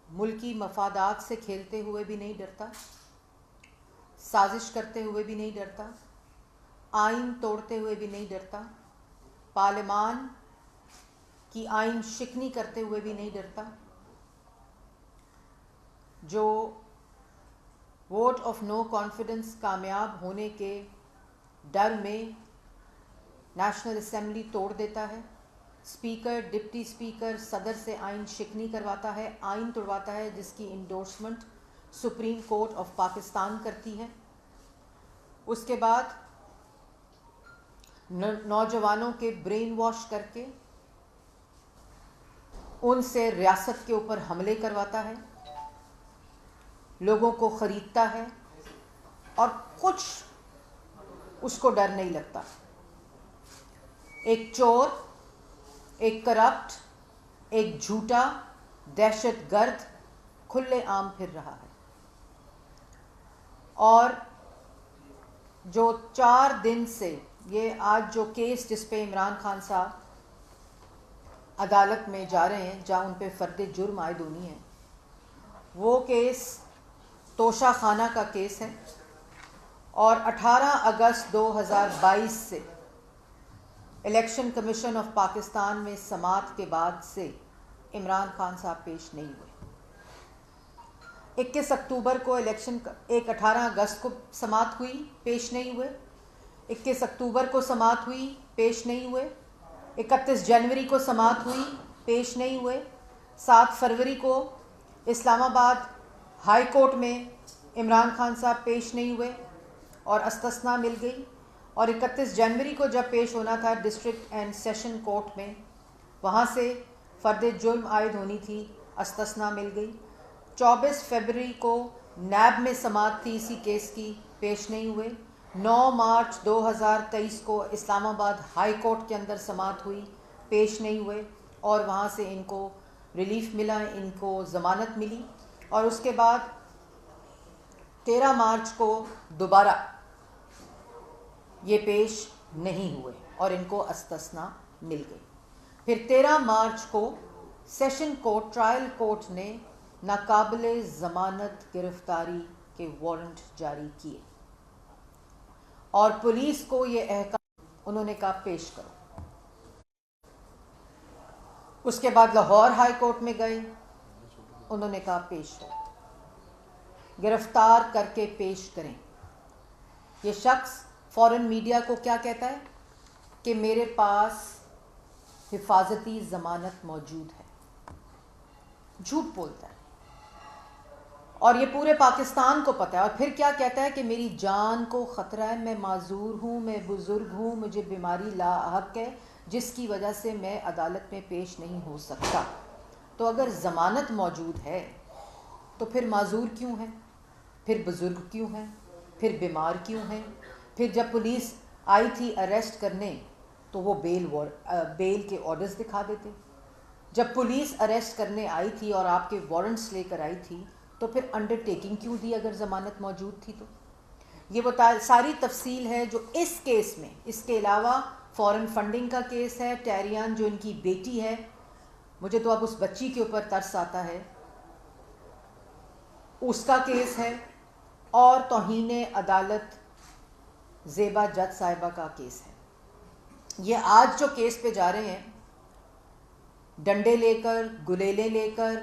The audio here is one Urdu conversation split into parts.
ملکی مفادات سے کھیلتے ہوئے بھی نہیں ڈرتا، سازش کرتے ہوئے بھی نہیں ڈرتا، آئین توڑتے ہوئے بھی نہیں ڈرتا، پارلیمان کی آئین شکنی کرتے ہوئے بھی نہیں ڈرتا، جو ووٹ آف نو کانفیڈنس کامیاب ہونے کے ڈر میں نیشنل اسمبلی توڑ دیتا ہے، اسپیکر، ڈپٹی اسپیکر، صدر سے آئین شکنی کرواتا ہے، آئین توڑواتا ہے جس کی endorsement supreme court of Pakistan کرتی ہے۔ اس کے بعد نوجوانوں کے برین واش کر کے ان سے ریاست کے اوپر حملے کرواتا ہے، لوگوں کو خریدتا ہے اور کچھ اس کو ڈر نہیں لگتا۔ ایک چور، ایک کرپٹ، ایک جھوٹا دہشت گرد کھلے عام پھر رہا ہے، اور جو 4 دن سے یہ آج جو کیس جس پہ عمران خان صاحب عدالت میں جا رہے ہیں جہاں ان پہ فرد جرم عائد ہونی ہے، وہ کیس توشہ خانہ کا کیس ہے، اور 18 اگست 2022 سے الیکشن کمیشن آف پاکستان میں سماعت کے بعد سے عمران خان صاحب پیش نہیں ہوئے۔ 21 اکتوبر کو الیکشن 18 اگست کو سماعت ہوئی، پیش نہیں ہوئے، 21 اکتوبر کو سماعت ہوئی، پیش نہیں ہوئے، 31 جنوری کو سماعت ہوئی، پیش نہیں ہوئے، 7 فروری کو اسلام آباد ہائی کورٹ میں عمران خان صاحب پیش نہیں ہوئے اور استثنا مل گئی، اور 31 جنوری کو جب پیش ہونا تھا ڈسٹرکٹ اینڈ سیشن کورٹ میں، وہاں سے فرد جرم عائد ہونی تھی، استثنا مل گئی۔ 24 فروری کو نیب میں سماعت تھی اسی کیس کی، پیش نہیں ہوئے۔ 9 مارچ 2023 کو اسلام آباد ہائی کورٹ کے اندر سماعت ہوئی، پیش نہیں ہوئے، اور وہاں سے ان کو ریلیف ملا، ان کو ضمانت ملی، اور اس کے بعد 13 مارچ کو دوبارہ یہ پیش نہیں ہوئے اور ان کو استثنا مل گئی۔ پھر 13 مارچ کو سیشن کورٹ، ٹرائل کورٹ نے ناقابل ضمانت گرفتاری کے وارنٹ جاری کیے، اور پولیس کو یہ احکام انہوں نے کہا پیش کرو۔ اس کے بعد لاہور ہائی کورٹ میں گئے، انہوں نے کہا پیش ہو، گرفتار کر کے پیش کریں۔ یہ شخص فورن میڈیا کو کیا کہتا ہے کہ میرے پاس حفاظتی ضمانت موجود ہے، جھوٹ بولتا ہے، اور یہ پورے پاکستان کو پتہ ہے، اور پھر کیا کہتا ہے کہ میری جان کو خطرہ ہے، میں معذور ہوں، میں بزرگ ہوں، مجھے بیماری لاحق ہے جس کی وجہ سے میں عدالت میں پیش نہیں ہو سکتا۔ تو اگر ضمانت موجود ہے تو پھر معذور کیوں ہے، پھر بزرگ کیوں ہیں، پھر بیمار کیوں ہیں؟ پھر جب پولیس آئی تھی اریسٹ کرنے تو وہ بیل کے آرڈرز دکھا دیتے، جب پولیس اریسٹ کرنے آئی تھی اور آپ کے وارنٹس لے کر آئی تھی تو پھر انڈر ٹیکنگ کیوں دی اگر ضمانت موجود تھی؟ تو یہ وہ ساری تفصیل ہے جو اس کیس میں، اس کے علاوہ فورن فنڈنگ کا کیس ہے، ٹیریان جو ان کی بیٹی ہے، مجھے تو اب اس بچی کے اوپر ترس آتا ہے، اس کا کیس ہے، اور توہین عدالت زیبا جج صاحبہ کا کیس ہے۔ یہ آج جو کیس پہ جا رہے ہیں، ڈنڈے لے کر، گلیلے لے کر،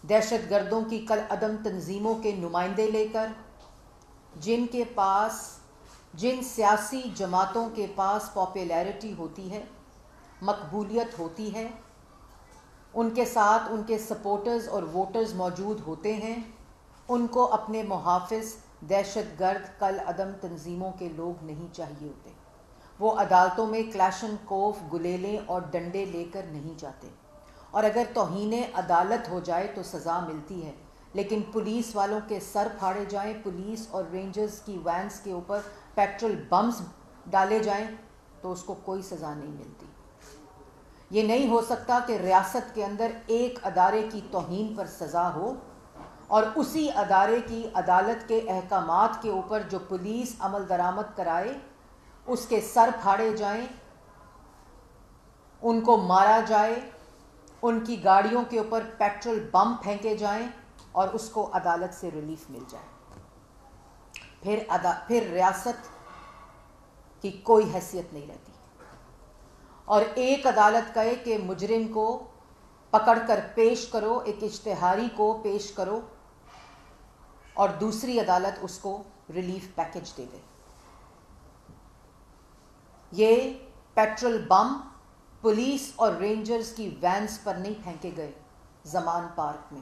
دہشت گردوں کی کل عدم تنظیموں کے نمائندے لے کر، جن کے پاس، جن سیاسی جماعتوں کے پاس پاپولیرٹی ہوتی ہے، مقبولیت ہوتی ہے، ان کے ساتھ ان کے سپورٹرز اور ووٹرز موجود ہوتے ہیں، ان کو اپنے محافظ دہشت گرد کل عدم تنظیموں کے لوگ نہیں چاہیے ہوتے۔ وہ عدالتوں میں کلاشن کوف، گلیلے اور ڈنڈے لے کر نہیں جاتے، اور اگر توہین عدالت ہو جائے تو سزا ملتی ہے، لیکن پولیس والوں کے سر پھاڑے جائیں، پولیس اور رینجرز کی وینس کے اوپر پیٹرول بمز ڈالے جائیں تو اس کو کوئی سزا نہیں ملتی۔ یہ نہیں ہو سکتا کہ ریاست کے اندر ایک ادارے کی توہین پر سزا ہو اور اسی ادارے کی عدالت کے احکامات کے اوپر جو پولیس عمل درآمد کرائے اس کے سر پھاڑے جائیں، ان کو مارا جائے، ان کی گاڑیوں کے اوپر پیٹرول بم پھینکے جائیں اور اس کو عدالت سے ریلیف مل جائے. پھر ریاست کی کوئی حیثیت نہیں رہتی. اور ایک عدالت کہے کہ مجرم کو پکڑ کر پیش کرو، ایک اشتہاری کو پیش کرو، اور دوسری عدالت اس کو ریلیف پیکج دے دے. یہ پیٹرول بم پولیس اور رینجرز کی وینز پر نہیں پھینکے گئے زمان پارک میں،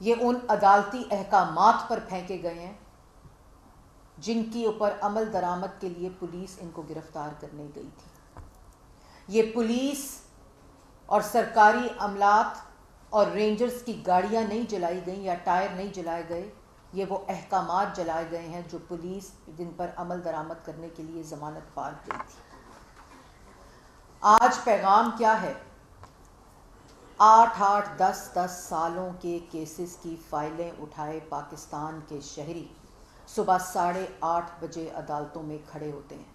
یہ ان عدالتی احکامات پر پھینکے گئے ہیں جن کی اوپر عمل درآمد کے لیے پولیس ان کو گرفتار کرنے گئی تھی. یہ پولیس اور سرکاری عملات اور رینجرز کی گاڑیاں نہیں جلائی گئیں یا ٹائر نہیں جلائے گئے، یہ وہ احکامات جلائے گئے ہیں جو پولیس جن پر عمل درآمد کرنے کے لیے ضمانت پار گئی تھی. آج پیغام کیا ہے؟ 8 10 سالوں کے کیسز کی فائلیں اٹھائے پاکستان کے شہری صبح 8:30 بجے عدالتوں میں کھڑے ہوتے ہیں.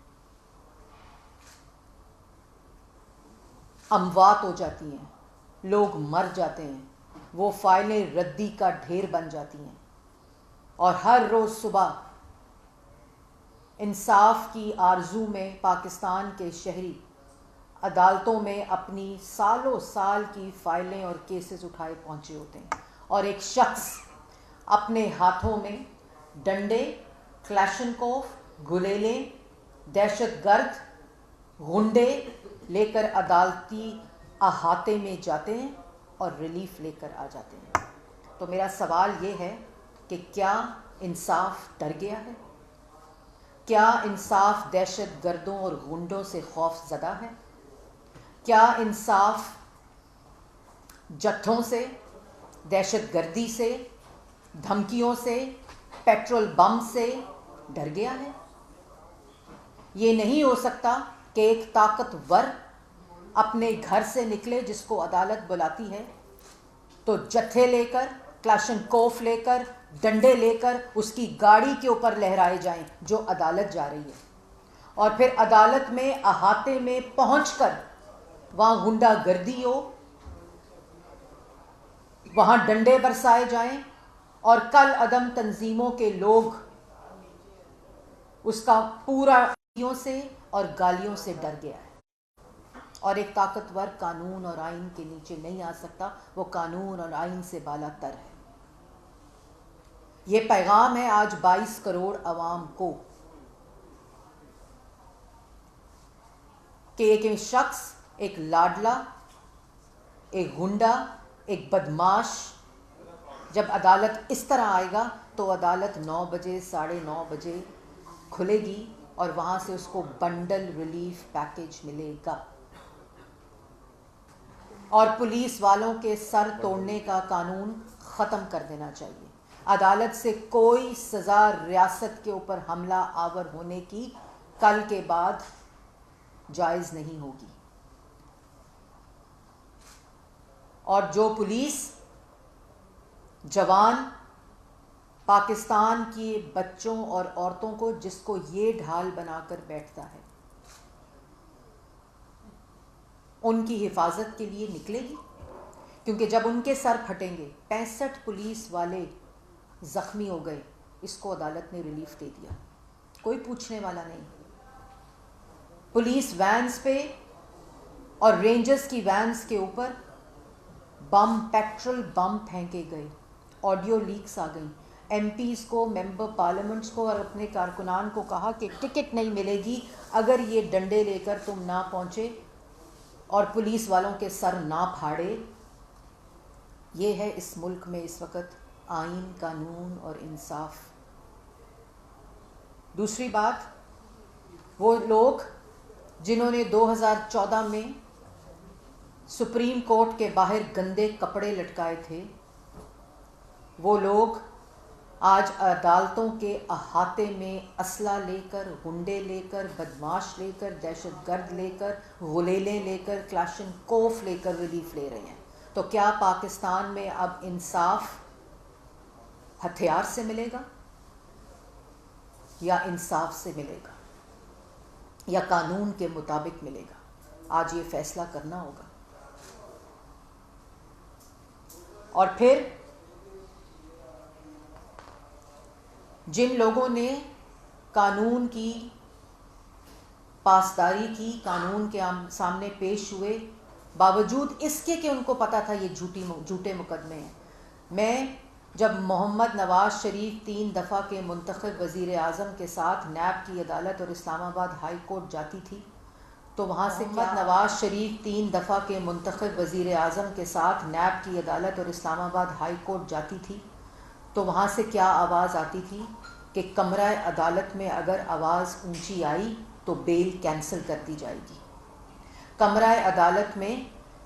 اموات ہو جاتی ہیں، لوگ مر جاتے ہیں، وہ فائلیں ردی کا ڈھیر بن جاتی ہیں، اور ہر روز صبح انصاف کی آرزو میں پاکستان کے شہری عدالتوں میں اپنی سالوں سال کی فائلیں اور کیسز اٹھائے پہنچے ہوتے ہیں. اور ایک شخص اپنے ہاتھوں میں ڈنڈے، کلاشنکوف، گلیلیں، دہشت گرد، غنڈے لے کر عدالتی احاطے میں جاتے ہیں اور ریلیف لے کر آ جاتے ہیں. تو میرا سوال یہ ہے کہ کیا انصاف ڈر گیا ہے؟ کیا انصاف دہشت گردوں اور غنڈوں سے خوف زدہ ہے؟ کیا انصاف جتھوں سے، دہشت گردی سے، دھمکیوں سے، پیٹرول بم سے ڈر گیا ہے؟ یہ نہیں ہو سکتا کہ ایک طاقتور اپنے گھر سے نکلے جس کو عدالت بلاتی ہے تو جتھے لے کر، کلاشنکوف لے کر، ڈنڈے لے کر اس کی گاڑی کے اوپر لہرائے جائیں جو عدالت جا رہی ہے، اور پھر عدالت میں احاطے میں پہنچ کر وہاں غنڈہ گردی ہو، وہاں ڈنڈے برسائے جائیں، اور کل عدم تنظیموں کے لوگ اس کا پورا سے اور گالیوں سے ڈر گیا ہے. اور ایک طاقتور قانون اور آئین کے نیچے نہیں آ سکتا، وہ قانون اور آئین سے بالا تر ہے. یہ پیغام ہے آج 22 کروڑ عوام کو کہ ایک شخص، ایک لاڈلا، ایک غنڈا، ایک بدماش جب عدالت اس طرح آئے گا تو عدالت 9 بجے 9:30 بجے کھلے گی اور وہاں سے اس کو بنڈل ریلیف پیکج ملے گا. اور پولیس والوں کے سر توڑنے کا قانون ختم کر دینا چاہیے. عدالت سے کوئی سزا ریاست کے اوپر حملہ آور ہونے کی کل کے بعد جائز نہیں ہوگی. اور جو پولیس جوان پاکستان کے بچوں اور عورتوں کو، جس کو یہ ڈھال بنا کر بیٹھتا ہے، ان کی حفاظت کے لیے نکلے گی، کیونکہ جب ان کے سر پھٹیں گے. 65 پولیس والے زخمی ہو گئے، اس کو عدالت نے ریلیف دے دیا، کوئی پوچھنے والا نہیں. پولیس وینز پہ اور رینجرز کی وینز کے اوپر بم، پیٹرول بم پھینکے گئے، آڈیو لیکس آ گئیں. ایم پیز کو، ممبر پارلیمنٹس کو اور اپنے کارکنان کو کہا کہ ٹکٹ نہیں ملے گی اگر یہ ڈنڈے لے کر تم نہ پہنچے اور پولیس والوں کے سر نہ پھاڑے. یہ ہے اس ملک میں اس وقت آئین، قانون اور انصاف. دوسری بات، وہ لوگ جنہوں نے 2014 میں سپریم کورٹ کے باہر گندے کپڑے لٹکائے تھے، وہ لوگ آج عدالتوں کے احاطے میں اسلحہ لے کر، غنڈے لے کر، بدماش لے کر، دہشت گرد لے کر، غلیلیں لے کر، کلاشنکوف لے کر ریلیف لے رہے ہیں. تو کیا پاکستان میں اب انصاف ہتھیار سے ملے گا یا انصاف سے ملے گا یا قانون کے مطابق ملے گا؟ آج یہ فیصلہ کرنا ہوگا. اور پھر جن لوگوں نے قانون کی پاسداری کی، قانون کے سامنے پیش ہوئے، باوجود اس کے کہ ان کو پتہ تھا یہ جھوٹے مقدمے ہیں. میں جب محمد نواز شریف 3 دفعہ کے منتخب وزیر اعظم کے ساتھ نیب کی عدالت اور اسلام آباد ہائی کورٹ جاتی تھی تو وہاں سے محمد نواز شریف 3 دفعہ کے منتخب وزیر اعظم کے ساتھ نیب کی عدالت اور اسلام آباد ہائی کورٹ جاتی تھی تو وہاں سے کیا آواز آتی تھی کہ کمرہ عدالت میں اگر آواز اونچی آئی تو بیل کینسل کر دی جائے گی. کمرہ عدالت میں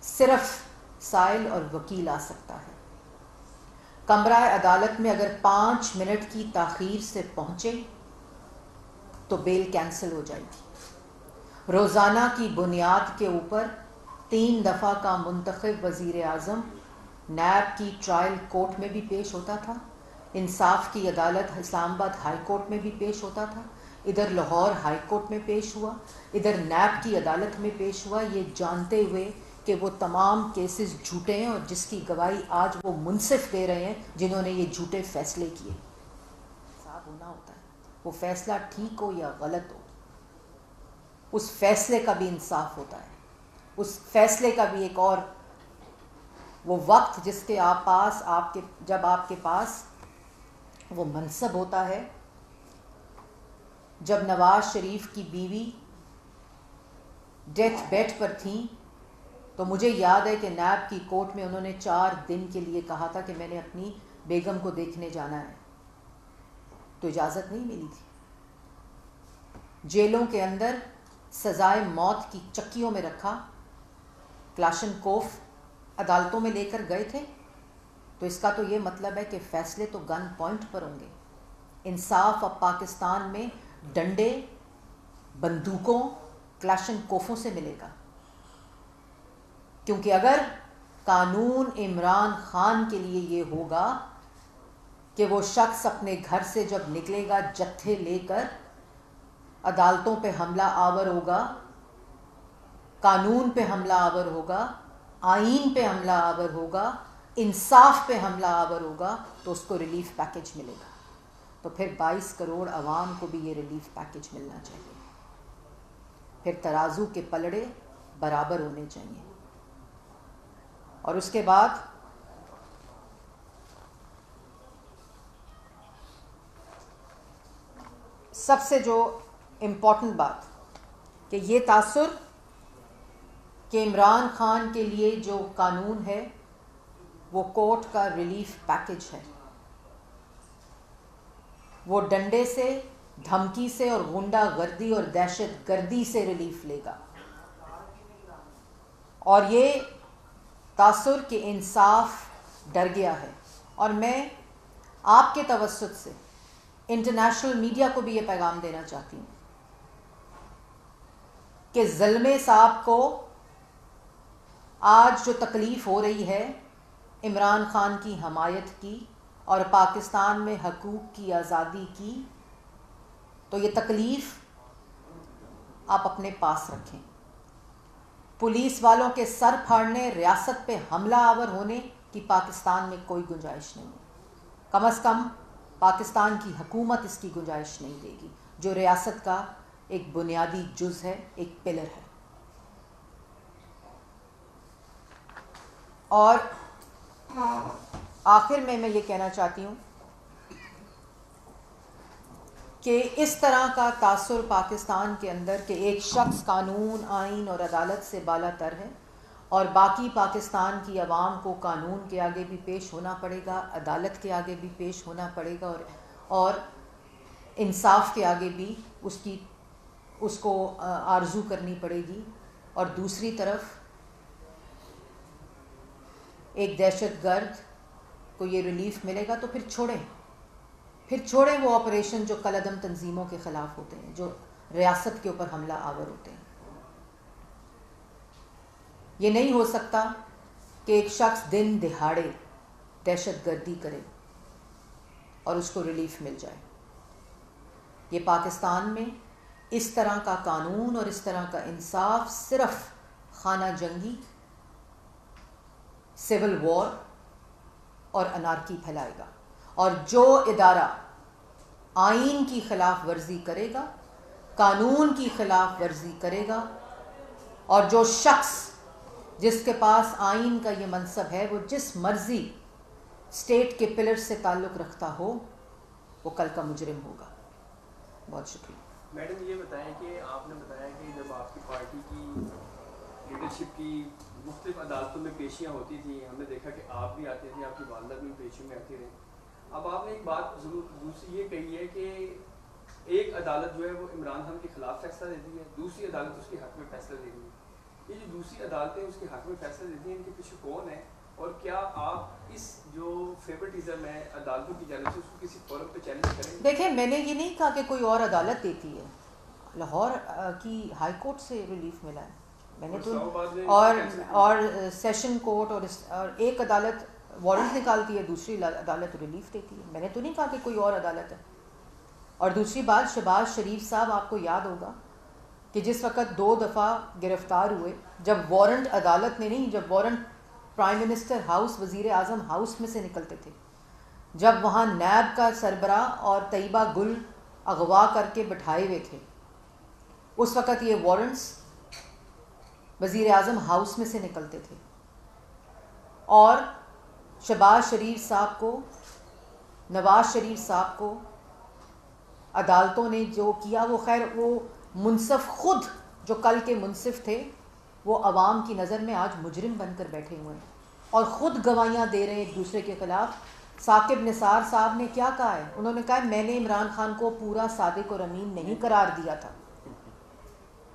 صرف سائل اور وکیل آ سکتا ہے. کمرہ عدالت میں اگر 5 منٹ کی تاخیر سے پہنچے تو بیل کینسل ہو جائے گی. روزانہ کی بنیاد کے اوپر 3 دفعہ کا منتخب وزیر اعظم نیب کی ٹرائل کورٹ میں بھی پیش ہوتا تھا، انصاف کی عدالت اسلام آباد ہائی کورٹ میں بھی پیش ہوتا تھا، ادھر لاہور ہائی کورٹ میں پیش ہوا، ادھر نیب کی عدالت میں پیش ہوا، یہ جانتے ہوئے کہ وہ تمام کیسز جھوٹے ہیں اور جس کی گواہی آج وہ منصف دے رہے ہیں جنہوں نے یہ جھوٹے فیصلے کیے. انصاف ہونا ہوتا ہے، وہ فیصلہ ٹھیک ہو یا غلط ہو، اس فیصلے کا بھی انصاف ہوتا ہے. اس فیصلے کا بھی ایک اور وہ وقت جس کے جب آپ کے پاس وہ منصب ہوتا ہے. جب نواز شریف کی بیوی ڈیتھ بیڈ پر تھیں تو مجھے یاد ہے کہ نیب کی کورٹ میں انہوں نے 4 دن کے لیے کہا تھا کہ میں نے اپنی بیگم کو دیکھنے جانا ہے، تو اجازت نہیں ملی تھی. جیلوں کے اندر سزائے موت کی چکیوں میں رکھا، کلاشن کوف عدالتوں میں لے کر گئے تھے، تو اس کا تو یہ مطلب ہے کہ فیصلے تو گن پوائنٹ پر ہوں گے. انصاف اب پاکستان میں ڈنڈے، بندوقوں، کلاشن کوفوں سے ملے گا، کیونکہ اگر قانون عمران خان کے لیے یہ ہوگا کہ وہ شخص اپنے گھر سے جب نکلے گا جتھے لے کر عدالتوں پہ حملہ آور ہوگا، قانون پہ حملہ آور ہوگا، آئین پہ حملہ آور ہوگا، انصاف پہ حملہ آور ہوگا، تو اس کو ریلیف پیکج ملے گا. تو پھر 22 کروڑ عوام کو بھی یہ ریلیف پیکج ملنا چاہیے. پھر ترازو کے پلڑے برابر ہونے چاہیے. اور اس کے بعد سب سے جو امپورٹنٹ بات کہ یہ تاثر کہ عمران خان کے لیے جو قانون ہے وہ کورٹ کا ریلیف پیکج ہے. وہ ڈنڈے سے، دھمکی سے اور غنڈہ گردی اور دہشت گردی سے ریلیف لے گا. اور یہ تاثر کہ انصاف ڈر گیا ہے. اور میں آپ کے توسط سے انٹرنیشنل میڈیا کو بھی یہ پیغام دینا چاہتی ہوں کہ زلمے صاحب کو آج جو تکلیف ہو رہی ہے عمران خان کی حمایت کی اور پاکستان میں حقوق کی آزادی کی، تو یہ تکلیف آپ اپنے پاس رکھیں. پولیس والوں کے سر پھاڑنے، ریاست پہ حملہ آور ہونے کی پاکستان میں کوئی گنجائش نہیں ہے. کم از کم پاکستان کی حکومت اس کی گنجائش نہیں دے گی، جو ریاست کا ایک بنیادی جز ہے، ایک پلر ہے. اور آخر میں یہ کہنا چاہتی ہوں کہ اس طرح کا تاثر پاکستان کے اندر کہ ایک شخص قانون، آئین اور عدالت سے بالا تر ہے اور باقی پاکستان کی عوام کو قانون کے آگے بھی پیش ہونا پڑے گا، عدالت کے آگے بھی پیش ہونا پڑے گا اور انصاف کے آگے بھی اس کو آرزو کرنی پڑے گی. اور دوسری طرف ایک دہشت گرد کو یہ ریلیف ملے گا تو پھر چھوڑیں وہ آپریشن جو کالعدم تنظیموں کے خلاف ہوتے ہیں، جو ریاست کے اوپر حملہ آور ہوتے ہیں. یہ نہیں ہو سکتا کہ ایک شخص دن دہاڑے دہشت گردی کرے اور اس کو ریلیف مل جائے. یہ پاکستان میں اس طرح کا قانون اور اس طرح کا انصاف صرف خانہ جنگی، سول وار اور انارکی پھیلائے گا، اور جو ادارہ آئین کی خلاف ورزی کرے گا، قانون کی خلاف ورزی کرے گا، اور جو شخص جس کے پاس آئین کا یہ منصب ہے وہ جس مرضی اسٹیٹ کے پلر سے تعلق رکھتا ہو وہ کل کا مجرم ہوگا۔ بہت شکریہ۔ میڈم یہ بتائیں کہ آپ نے بتایا کہ جب آپ کی پارٹی کی لیڈرشپ کی مختلف عدالتوں میں پیشیاں ہوتی تھیں، ہم نے دیکھا کہ آپ بھی آتے تھے، آپ کی والدہ بھی پیشیوں میں آتی رہی۔ اب آپ نے ایک بات ضرور دوسری یہ کہی ہے کہ ایک عدالت جو ہے وہ عمران خان کے خلاف فیصلہ دیتی ہے، دوسری عدالت اس کے حق میں فیصلہ دیتی ہے۔ یہ جو دوسری عدالتیں اس کے حق میں فیصلہ دیتی ہیں، ان کے پیچھے کون ہے، اور کیا آپ اس جو فیورٹزم ہے عدالتوں کی جانب سے اس کو کسی فورم پہ چیلنج کریں گے؟ دیکھیں، میں نے یہ نہیں کہا کہ کوئی اور عدالت دیتی ہے، لاہور کی ہائی کورٹ سے ریلیف ملا ہے، میں نے تو اور سیشن کورٹ اور ایک عدالت وارنٹ نکالتی ہے، دوسری عدالت ریلیف دیتی ہے، میں نے تو نہیں کہا کہ کوئی اور عدالت ہے۔ اور دوسری بات، شہباز شریف صاحب آپ کو یاد ہوگا کہ جس وقت 2 دفعہ گرفتار ہوئے، جب وارنٹ عدالت نے نہیں، جب وارنٹ پرائم منسٹر ہاؤس، وزیر اعظم ہاؤس میں سے نکلتے تھے، جب وہاں نیب کا سربراہ اور طیبہ گل اغوا کر کے بٹھائے ہوئے تھے، اس وقت یہ وارنٹس وزیر اعظم ہاؤس میں سے نکلتے تھے، اور شہباز شریف صاحب کو، نواز شریف صاحب کو عدالتوں نے جو کیا، وہ خیر وہ منصف خود جو کل کے منصف تھے وہ عوام کی نظر میں آج مجرم بن کر بیٹھے ہوئے ہیں اور خود گواہیاں دے رہے ہیں ایک دوسرے کے خلاف۔ ثاقب نثار صاحب نے کیا کہا ہے؟ انہوں نے کہا ہے میں نے عمران خان کو پورا صادق اور امین نہیں قرار دیا تھا۔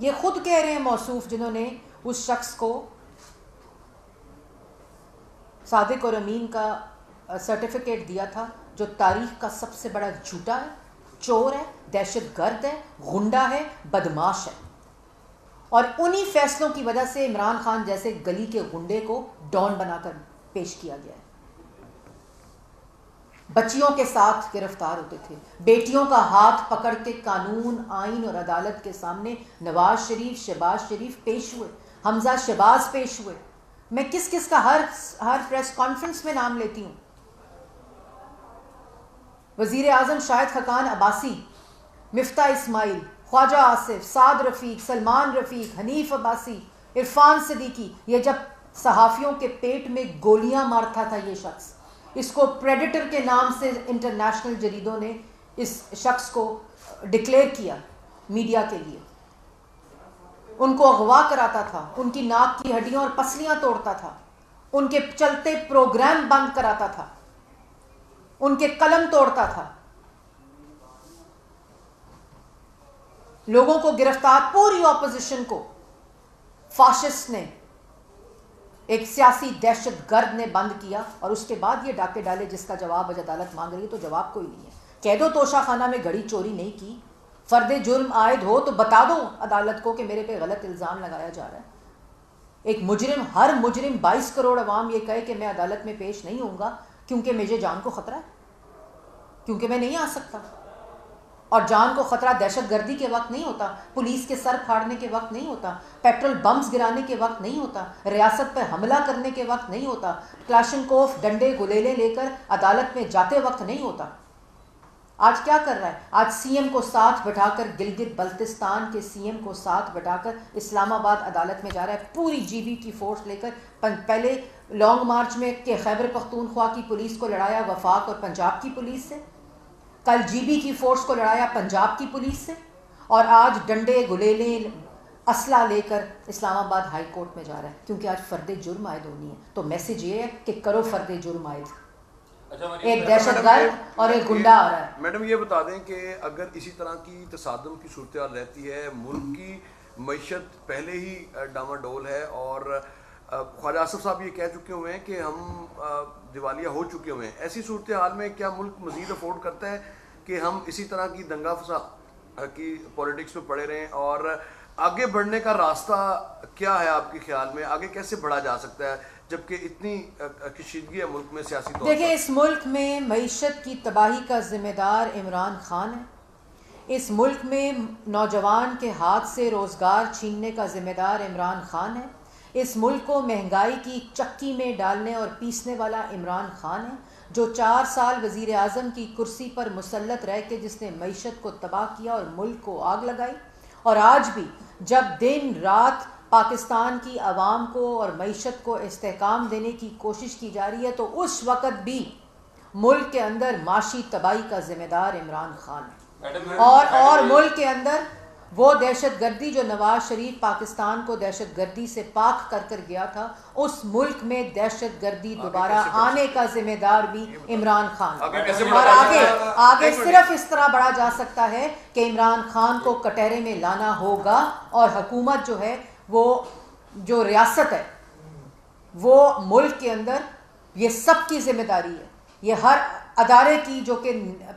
یہ خود کہہ رہے ہیں موصوف جنہوں نے اس شخص کو صادق اور امین کا سرٹیفکیٹ دیا تھا، جو تاریخ کا سب سے بڑا جھوٹا ہے، چور ہے، دہشت گرد ہے، غنڈہ ہے، بدماش ہے، اور انہی فیصلوں کی وجہ سے عمران خان جیسے گلی کے غنڈے کو ڈان بنا کر پیش کیا گیا ہے۔ بچیوں کے ساتھ گرفتار ہوتے تھے، بیٹیوں کا ہاتھ پکڑ کے قانون، آئین اور عدالت کے سامنے نواز شریف، شہباز شریف پیش ہوئے، حمزہ شہباز پیش ہوئے۔ میں کس کس کا ہر پریس کانفرنس میں نام لیتی ہوں، وزیر اعظم شاہد خاقان عباسی، مفتاح اسماعیل، خواجہ آصف، سعد رفیق، سلمان رفیق، حنیف عباسی، عرفان صدیقی۔ یہ جب صحافیوں کے پیٹ میں گولیاں مارتا تھا یہ شخص، اس کو پریڈیٹر کے نام سے انٹرنیشنل جریدوں نے اس شخص کو ڈکلیئر کیا میڈیا کے لیے، ان کو اغوا کراتا تھا، ان کی ناک کی ہڈیاں اور پسلیاں توڑتا تھا، ان کے چلتے پروگرام بند کراتا تھا، ان کے قلم توڑتا تھا، لوگوں کو گرفتار، پوری اپوزیشن کو فاشسٹ نے، ایک سیاسی دہشت گرد نے بند کیا، اور اس کے بعد یہ ڈاکے ڈالے جس کا جواب آج عدالت مانگ رہی ہے، تو جواب کوئی نہیں ہے۔ کہہ دو توشہ خانہ میں گھڑی چوری نہیں کی، فرد جرم عائد ہو تو بتا دو عدالت کو کہ میرے پہ غلط الزام لگایا جا رہا ہے۔ ایک مجرم، ہر مجرم 22 کروڑ عوام یہ کہے کہ میں عدالت میں پیش نہیں ہوں گا کیونکہ مجھے جان کو خطرہ ہے، کیونکہ میں نہیں آ سکتا، اور جان کو خطرہ دہشت گردی کے وقت نہیں ہوتا، پولیس کے سر پھاڑنے کے وقت نہیں ہوتا، پیٹرول بمز گرانے کے وقت نہیں ہوتا، ریاست پہ حملہ کرنے کے وقت نہیں ہوتا، کلاشنکوف ڈنڈے گلیلے لے کر عدالت میں جاتے وقت نہیں ہوتا۔ آج کیا کر رہا ہے؟ آج سی ایم کو ساتھ بٹھا کر، گلگت بلتستان کے سی ایم کو ساتھ بٹھا کر اسلام آباد عدالت میں جا رہا ہے، پوری جی بی کی فورس لے کر۔ پہلے لانگ مارچ میں کہ خیبر پختونخوا کی پولیس کو لڑایا وفاق اور پنجاب کی پولیس سے، کل جی بی کی فورس کو لڑایا پنجاب کی پولیس سے، اور آج ڈنڈے گلیلے اسلحہ لے کر اسلام آباد ہائی کورٹ میں جا رہا ہے، کیونکہ آج فرد جرم عائد ہونی ہے۔ تو میسج یہ ہے کہ کرو فرد جرم عائد۔ ایک دہشت گرد اور ایک گنڈا آ رہا ہے۔ میڈم یہ بتا دیں کہ اگر اسی طرح کی تصادم کی صورتحال رہتی ہے، ملک کی معیشت پہلے ہی ڈاماڈول ہے، اور خواجہ آصف صاحب یہ کہہ چکے ہوئے ہیں کہ ہم دیوالیہ ہو چکے ہوئے ہیں، ایسی صورتحال میں کیا ملک مزید افورڈ کرتا ہے کہ ہم اسی طرح کی دنگا فساد کی پولیٹکس میں پڑے رہیں، اور آگے بڑھنے کا راستہ کیا ہے آپ کے خیال میں؟ آگے کیسے بڑھا جا سکتا ہے جبکہ اتنی کشیدگی ہے ملک میں سیاسی طور پر؟ دیکھیں، اس ملک میں معیشت کی تباہی کا ذمہ دار عمران خان ہے، اس ملک میں نوجوان کے ہاتھ سے روزگار چھیننے کا ذمہ دار عمران خان ہے، اس ملک کو مہنگائی کی چکی میں ڈالنے اور پیسنے والا عمران خان ہے، جو 4 سال وزیر اعظم کی کرسی پر مسلط رہ کے جس نے معیشت کو تباہ کیا اور ملک کو آگ لگائی، اور آج بھی جب دن رات پاکستان کی عوام کو اور معیشت کو استحکام دینے کی کوشش کی جا رہی ہے، تو اس وقت بھی ملک کے اندر معاشی تباہی کا ذمہ دار عمران خان ہے، اور ملک کے اندر وہ دہشت گردی جو نواز شریف پاکستان کو دہشت گردی سے پاک کر کر گیا تھا، اس ملک میں دہشت گردی دوبارہ آنے کا ذمہ دار بھی عمران خان، اور آگے صرف اس طرح بڑھا جا سکتا ہے کہ عمران خان کو کٹہرے میں لانا ہوگا، اور حکومت جو ہے وہ جو ریاست ہے وہ ملک کے اندر یہ سب کی ذمہ داری ہے، یہ ہر ادارے کی جو کہ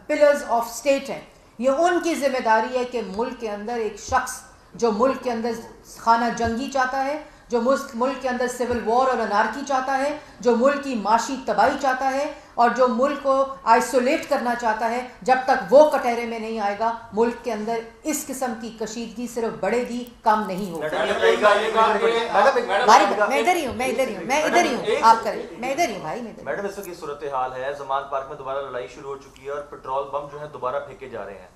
پلرز آف اسٹیٹ ہیں، یہ ان کی ذمہ داری ہے کہ ملک کے اندر ایک شخص جو ملک کے اندر خانہ جنگی چاہتا ہے، جو ملک کے اندر سول وار اور انارکی چاہتا ہے، جو ملک کی معاشی تباہی چاہتا ہے، اور جو ملک کو آئسولیٹ کرنا چاہتا ہے، جب تک وہ کٹہرے میں نہیں آئے گا ملک کے اندر اس قسم کی کشیدگی صرف بڑھے گی، کم نہیں ہوگی۔ میں ادھر ہی ہوں آپ کریں، میں ادھر ہی ہوں بھائی۔ میڈم اس وقت یہ صورتحال ہے، زمان پارک میں دوبارہ لڑائی شروع ہو چکی ہے اور پیٹرول بم جو ہے دوبارہ پھینکے جا رہے ہیں،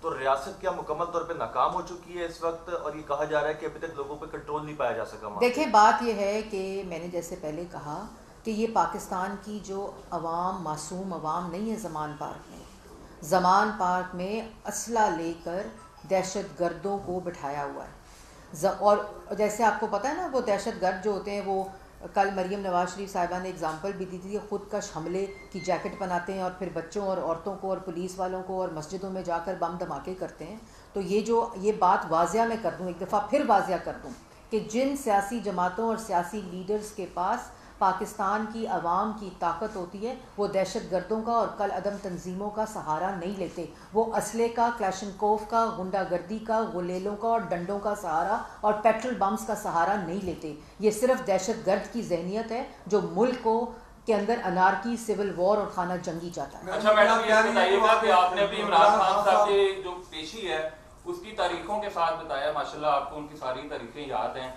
تو ریاست کیا مکمل طور پہ ناکام ہو چکی ہے اس وقت؟ اور یہ کہا جا رہا ہے کہ ابھی تک لوگوں پہ کنٹرول نہیں پایا جا سکا۔ دیکھیں بات یہ ہے کہ میں نے جیسے پہلے کہا کہ یہ پاکستان کی جو عوام معصوم عوام نہیں ہے، زمان پارک میں اسلحہ لے کر دہشت گردوں کو بٹھایا ہوا ہے، اور جیسے آپ کو پتہ ہے نا وہ دہشت گرد جو ہوتے ہیں وہ کل مریم نواز شریف صاحبہ نے اگزامپل بھی دی تھی، خود کش حملے کی جیکٹ بناتے ہیں اور پھر بچوں اور عورتوں کو اور پولیس والوں کو اور مسجدوں میں جا کر بم دھماکے کرتے ہیں۔ تو یہ بات واضح میں کر دوں، ایک دفعہ پھر واضح کر دوں کہ جن سیاسی جماعتوں اور سیاسی لیڈرز کے پاس پاکستان کی عوام کی طاقت ہوتی ہے، وہ دہشت گردوں کا اور کل عدم تنظیموں کا سہارا نہیں لیتے، وہ اسلحے کا، کلاشنکوف کا، غنڈہ گردی کا، غلیلوں کا اور ڈنڈوں کا سہارا اور پیٹرول بمز کا سہارا نہیں لیتے۔ یہ صرف دہشت گرد کی ذہنیت ہے جو ملک کو کے اندر انارکی، سول وار اور خانہ جنگی چاہتا ہے۔ اچھا میڈم یہ بتائیے گا کہ آپ نے ابھی عمران خان صاحب کی جو پیشی ہے اس کی تاریخوں کے ساتھ بتایا، ماشاءاللہ آپ کو ان کی ساری تاریخیں یاد ہیں،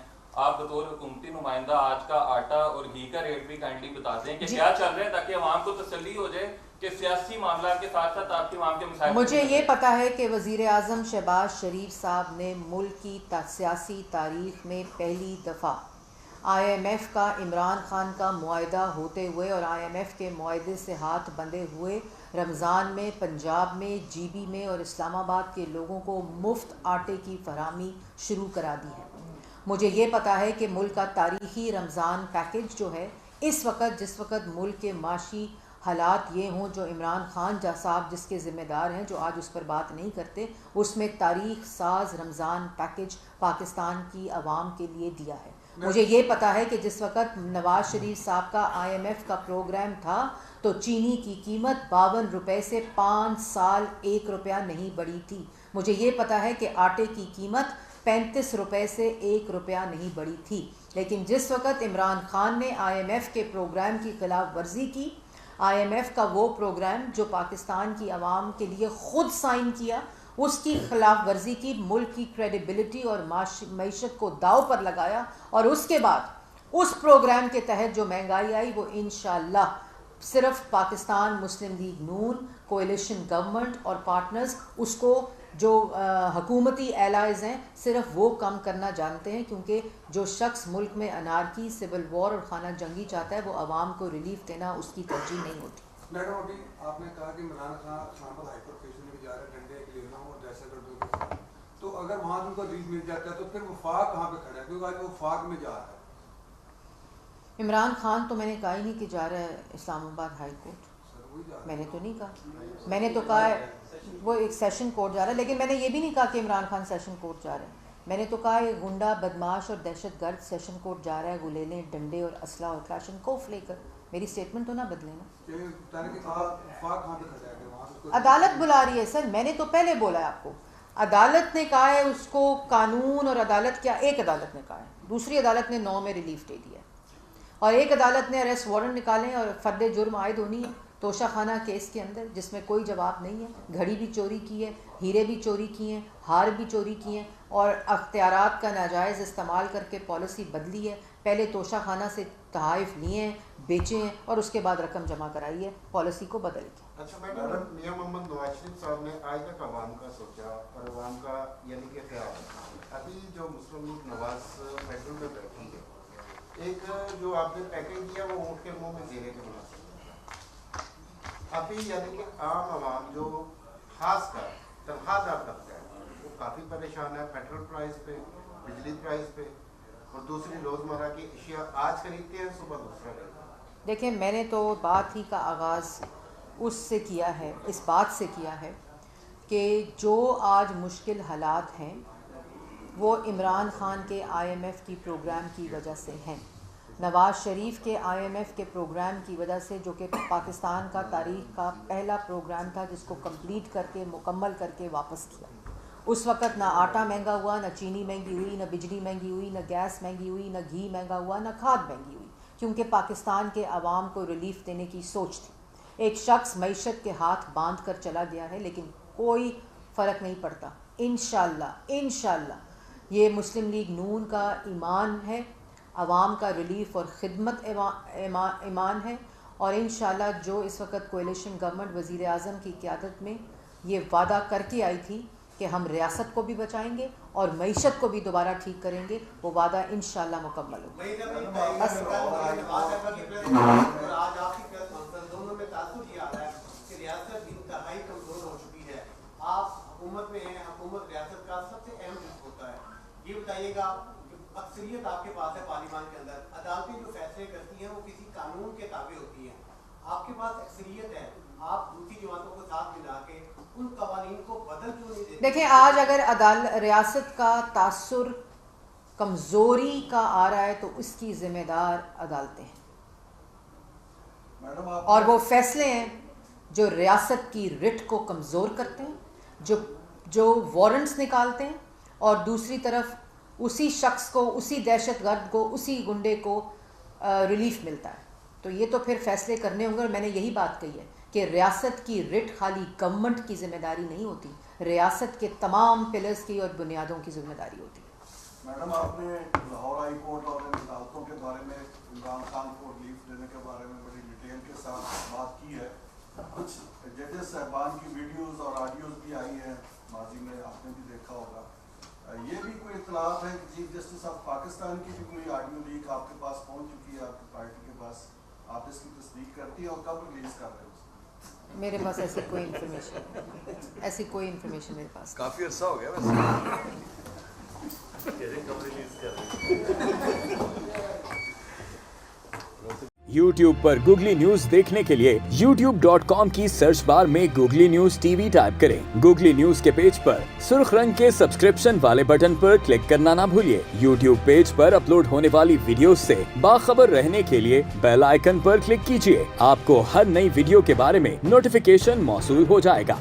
آپ بطور حکومتی نمائندہ آج کا آٹا اور گھی کا ریٹ بھی کائنڈلی بتاتے ہیں کہ کیا چل رہا ہے تاکہ عوام کو تسلی ہو جائے کہ سیاسی معاملات کے ساتھ ساتھ آپ کے عوام کے مسائل۔ مجھے یہ پتا ہے کہ وزیر اعظم شہباز شریف صاحب نے ملک کی سیاسی تاریخ میں پہلی دفعہ آئی ایم ایف کا عمران خان کا معاہدہ ہوتے ہوئے اور آئی ایم ایف کے معاہدے سے ہاتھ بندھے ہوئے رمضان میں پنجاب میں، جی بی میں اور اسلام آباد کے لوگوں کو مفت آٹے کی فراہمی شروع کرا دی ہے۔ مجھے یہ پتا ہے کہ ملک کا تاریخی رمضان پیکج جو ہے اس وقت جس وقت ملک کے معاشی حالات یہ ہوں جو عمران خان صاحب جس کے ذمہ دار ہیں، جو آج اس پر بات نہیں کرتے، اس میں تاریخ ساز رمضان پیکج پاکستان کی عوام کے لیے دیا ہے۔ مجھے یہ پتا ہے کہ جس وقت نواز شریف صاحب کا آئی ایم ایف کا پروگرام تھا تو چینی کی قیمت 52 روپے سے 5 سال 1 روپیہ نہیں بڑھی تھی۔ مجھے یہ پتا ہے کہ آٹے کی قیمت 35 روپے سے 1 روپیہ نہیں بڑھی تھی، لیکن جس وقت عمران خان نے آئی ایم ایف کے پروگرام کی خلاف ورزی کی، آئی ایم ایف کا وہ پروگرام جو پاکستان کی عوام کے لیے خود سائن کیا، اس کی خلاف ورزی کی، ملک کی کریڈیبلٹی اور معیشت کو داؤ پر لگایا، اور اس کے بعد اس پروگرام کے تحت جو مہنگائی آئی وہ انشاءاللہ صرف پاکستان مسلم لیگ نون، کوئلیشن گورنمنٹ اور پارٹنرز اس کو جو حکومتی ایلائز ہیں صرف وہ کم کرنا جانتے ہیں، کیونکہ جو شخص ملک میں انارکی، سول وار اور خانہ جنگی چاہتا ہے وہ عوام کو ریلیف دینا اس کی ترجیح نہیں ہوتی۔ میڈم ابھی آپ نے کہا کہ عمران خان پر ہائپر فیشن میں جا رہے ڈنڈے لینا اور دہشت گردوں کے ساتھ، تو اگر وہاں ان کو ریلیف مل جاتا ہے تو پھر وفاق کہاں پہ کھڑا ہے؟ کیونکہ آج وہ وفاق میں جا رہا ہے۔ عمران خان تو میں نے کہا ہی نہیں کہ جا رہا ہے اسلام آباد ہائی کورٹ، میں نے تو نہیں کہا، میں نے تو کہا ہے وہ ایک سیشن کورٹ جا رہا ہے، لیکن میں نے یہ بھی نہیں کہا کہ عمران خان سیشن کورٹ جا رہا ہے، میں نے تو کہا یہ گنڈا بدماش اور دہشت گرد سیشن کورٹ جا رہا ہے غلیلیں، ڈنڈے اور اسلحہ اور کلاشنکوف لے کر۔ میری سٹیٹمنٹ تو نہ بدلے نا۔ عدالت بلا رہی ہے سر، میں نے تو پہلے بولا ہے آپ کو، عدالت نے کہا ہے اس کو قانون، اور عدالت کیا، ایک عدالت نے کہا ہے، دوسری عدالت نے 9 میں ریلیف دے دیا ہے، اور ایک عدالت نے اریسٹ وارنٹ نکالے اور فرد جرم عائد ہونی ہے توشہ خانہ کیس کے اندر، جس میں کوئی جواب نہیں ہے، گھڑی بھی چوری کی ہے، ہیرے بھی چوری کیے ہیں، ہار بھی چوری کیے ہیں، اور اختیارات کا ناجائز استعمال کر کے پالیسی بدلی ہے، پہلے توشہ خانہ سے تحائف لیے ہیں, بیچے ہیں اور اس کے بعد رقم جمع کرائی ہے, پالیسی کو بدل کے. اچھا میڈم, میاں محمد نواز شریف صاحب نے آج تک عوام کا سوچا اور عوام کا یعنی کہ خیال. ابھی جو مسلم لیگ نواز میٹرو میں بیٹھی ہے, ایک جو آپ نے پیکج دیا وہ اونٹ کے منہ میں زیرے کے مناسب. ابھی یعنی کہ عام عوام جو خاص کر تنخواہ دار طبقہ ہے وہ کافی پریشان ہے, پیٹرول پرائز پہ, بجلی پرائز پہ, اور دوسری روزمرہ کی اشیاء آج خریدتے ہیں صبح دوسرا خریدتے ہیں. دیکھیں, میں نے تو بات ہی کا آغاز اس سے کیا ہے, اس بات سے کیا ہے کہ جو آج مشکل حالات ہیں وہ عمران خان کے IMF کی پروگرام کی وجہ سے ہیں, نواز شریف کے IMF کے پروگرام کی وجہ سے, جو کہ پاکستان کا تاریخ کا پہلا پروگرام تھا جس کو کمپلیٹ کر کے مکمل کر کے واپس کیا. اس وقت نہ آٹا مہنگا ہوا, نہ چینی مہنگی ہوئی, نہ بجلی مہنگی ہوئی, نہ گیس مہنگی ہوئی, نہ گھی مہنگا ہوا, نہ کھاد مہنگی ہوئی, کیونکہ پاکستان کے عوام کو ریلیف دینے کی سوچ تھی. ایک شخص معیشت کے ہاتھ باندھ کر چلا گیا ہے لیکن کوئی فرق نہیں پڑتا. انشاءاللہ یہ مسلم لیگ نون کا ایمان ہے, عوام کا ریلیف اور خدمت ایمان ہے, اور انشاءاللہ جو اس وقت کولیشن گورنمنٹ وزیر اعظم کی قیادت میں یہ وعدہ کر کے آئی تھی کہ ہم ریاست کو بھی بچائیں گے اور معیشت کو بھی دوبارہ ٹھیک کریں گے, وہ وعدہ انشاءاللہ مکمل ہوگا. آپ حکومت میں ہیں, حکومت ریاست کا سب سے اہم رزق ہوتا ہے. یہ بتائیے گا, اکثریت آپ کے پاس ہے پارلیمان کے اندر, عدالتیں جو فیصلے کرتی ہیں وہ کسی قانون کے تابع ہوتی ہیں. آپ کے پاس اکثریت ہے, آپ دوسری جماعتوں کو ساتھ ملا کے ان قوانین کو بدل کیوں نہیں دیتے؟ دیکھیں, آج اگر ریاست کا تاثر کمزوری کا آ رہا ہے تو اس کی ذمہ دار عدالتیں ہیں, اور وہ فیصلے ہیں جو ریاست کی رٹ کو کمزور کرتے ہیں, جو وارنٹس نکالتے ہیں, اور دوسری طرف اسی شخص کو, اسی دہشت گرد کو, اسی گنڈے کو ریلیف ملتا ہے. تو یہ تو پھر فیصلے کرنے ہوں گے, اور میں نے یہی بات کہی ہے کہ ریاست کی رٹ خالی گورنمنٹ کی ذمہ داری نہیں ہوتی, ریاست کے تمام پلرز کی اور بنیادوں کی ذمہ داری ہوتی ہے. میڈم, آپ نے لاہور ہائی کورٹ اور عدالتوں کے بارے میں, عمران خان کو ریلیف دینے کے بارے میں بڑی ڈیٹیل کے ساتھ بات کی ہے. کچھ ججز صاحبان کی ویڈیوز اور آڈیوز بھی آئی ہیں ماضی میں, آپ نے بھی دیکھا ہوگا. یہ بھی کوئی اطلاعات ہے کہ چیف جسٹس آف پاکستان کی بھی کوئی آڈیو لیک آپ کے پاس پہنچ چکی ہے, آپ کی پارٹی کے پاس, آپ اس کی تصدیق کرتی ہیں اور کب ریلیز کر رہے ہیں؟ میرے پاس ایسی کوئی انفارمیشن میرے پاس. کافی عرصہ ہو گیا ویسے. YouTube پر گوگلی نیوز دیکھنے کے لیے youtube.com کی سرچ بار میں googly news T V type کریں. گوگلی نیوز کے پیج پر سرخ رنگ کے سبسکرپشن والے بٹن پر کلک کرنا نہ بھولیے. YouTube پیج پر اپلوڈ ہونے والی ویڈیوز سے باخبر رہنے کے لیے بیل آئیکن پر کلک کیجیے. آپ کو ہر نئی ویڈیو کے بارے میں نوٹیفیکیشن موصول ہو جائے گا.